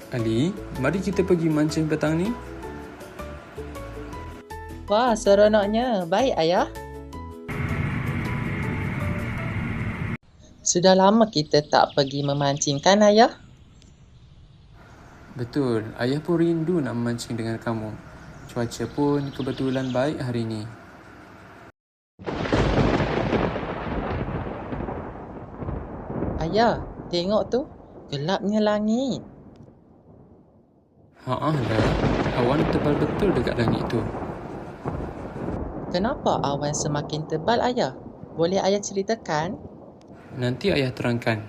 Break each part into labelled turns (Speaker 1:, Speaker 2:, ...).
Speaker 1: Ali, mari kita pergi mancing petang ni.
Speaker 2: Wah, seronoknya. Baik, Ayah. Sudah lama kita tak pergi memancing, kan, Ayah?
Speaker 1: Betul, ayah pun rindu nak memancing dengan kamu. Cuaca pun kebetulan baik hari ni.
Speaker 2: Ayah, tengok tu. Gelapnya langit.
Speaker 1: Haa lah, awan tebal betul dekat langit tu.
Speaker 2: Kenapa awan semakin tebal, Ayah? Boleh Ayah ceritakan?
Speaker 1: Nanti ayah terangkan.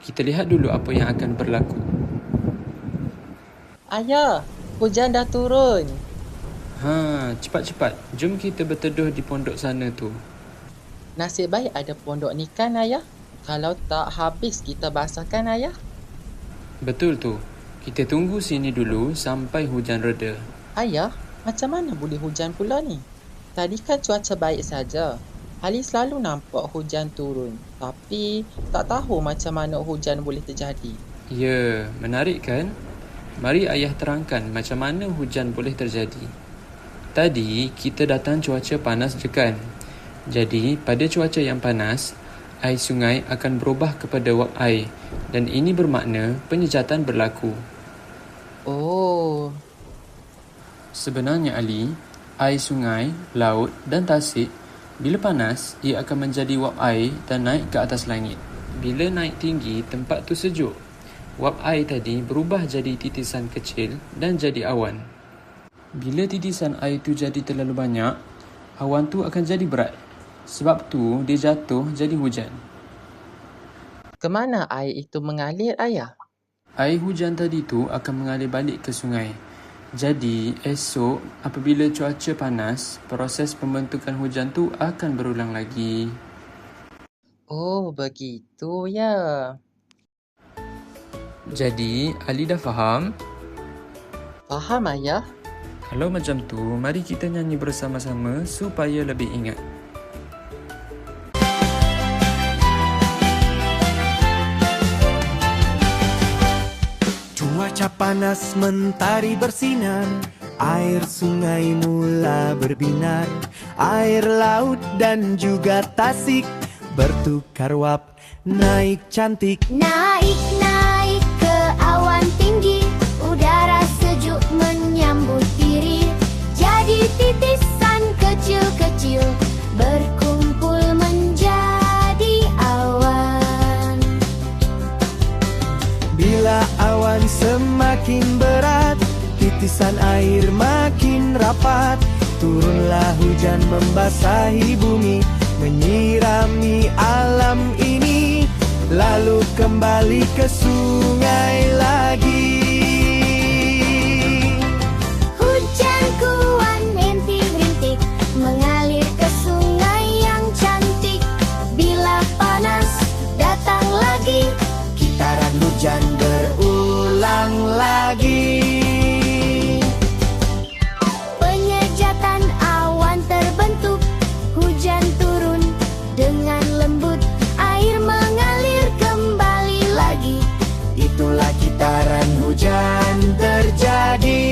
Speaker 1: Kita lihat dulu apa yang akan berlaku.
Speaker 2: Ayah, hujan dah turun.
Speaker 1: Cepat-cepat. Jom kita berteduh di pondok sana tu.
Speaker 2: Nasib baik ada pondok ni, kan, Ayah? Kalau tak, habis kita basahkan, Ayah.
Speaker 1: Betul tu. Kita tunggu sini dulu sampai hujan reda.
Speaker 2: Ayah, macam mana boleh hujan pula ni? Tadi kan cuaca baik saja. Ali selalu nampak hujan turun. Tapi tak tahu macam mana hujan boleh terjadi.
Speaker 1: Ya, menarik kan? Mari ayah terangkan macam mana hujan boleh terjadi. Tadi kita datang cuaca panas je kan? Jadi pada cuaca yang panas, air sungai akan berubah kepada wap air dan ini bermakna penyejatan berlaku.
Speaker 2: Oh,
Speaker 1: Sebenarnya Ali, air sungai, laut dan tasik bila panas, ia akan menjadi wap air dan naik ke atas langit. Bila naik tinggi, tempat tu sejuk. Wap air tadi berubah jadi titisan kecil dan jadi awan. Bila titisan air tu jadi terlalu banyak, awan tu akan jadi berat. Sebab tu dia jatuh jadi hujan.
Speaker 2: kemana air itu mengalir, Ayah?
Speaker 1: Air hujan tadi tu akan mengalir balik ke sungai. Jadi, esok apabila cuaca panas, proses pembentukan hujan tu akan berulang lagi.
Speaker 2: Oh, begitu ya.
Speaker 1: Jadi, Ali dah faham?
Speaker 2: Faham, Ayah?
Speaker 1: Kalau macam tu, mari kita nyanyi bersama-sama supaya lebih ingat.
Speaker 3: Cuaca panas, mentari bersinar, air sungai mula berbinar, air laut dan juga tasik bertukar wap, naik cantik.
Speaker 4: Naik-naik ke awan tinggi, udara sejuk menyambut diri. Jadi titisan kecil-kecil berkumpul menjadi awan.
Speaker 3: Bila awan semakin berat, titisan air makin rapat, turunlah hujan membasahi bumi, menyirami alam ini, lalu kembali ke sungai lagi.
Speaker 4: Hujan kuat rintik-rintik mengalir ke sungai yang cantik. Bila panas datang lagi,
Speaker 3: Gitaran hujan berulang lagi.
Speaker 4: penyejatan awan terbentuk, hujan turun dengan lembut, air mengalir kembali lagi.
Speaker 3: Itulah gitaran hujan terjadi.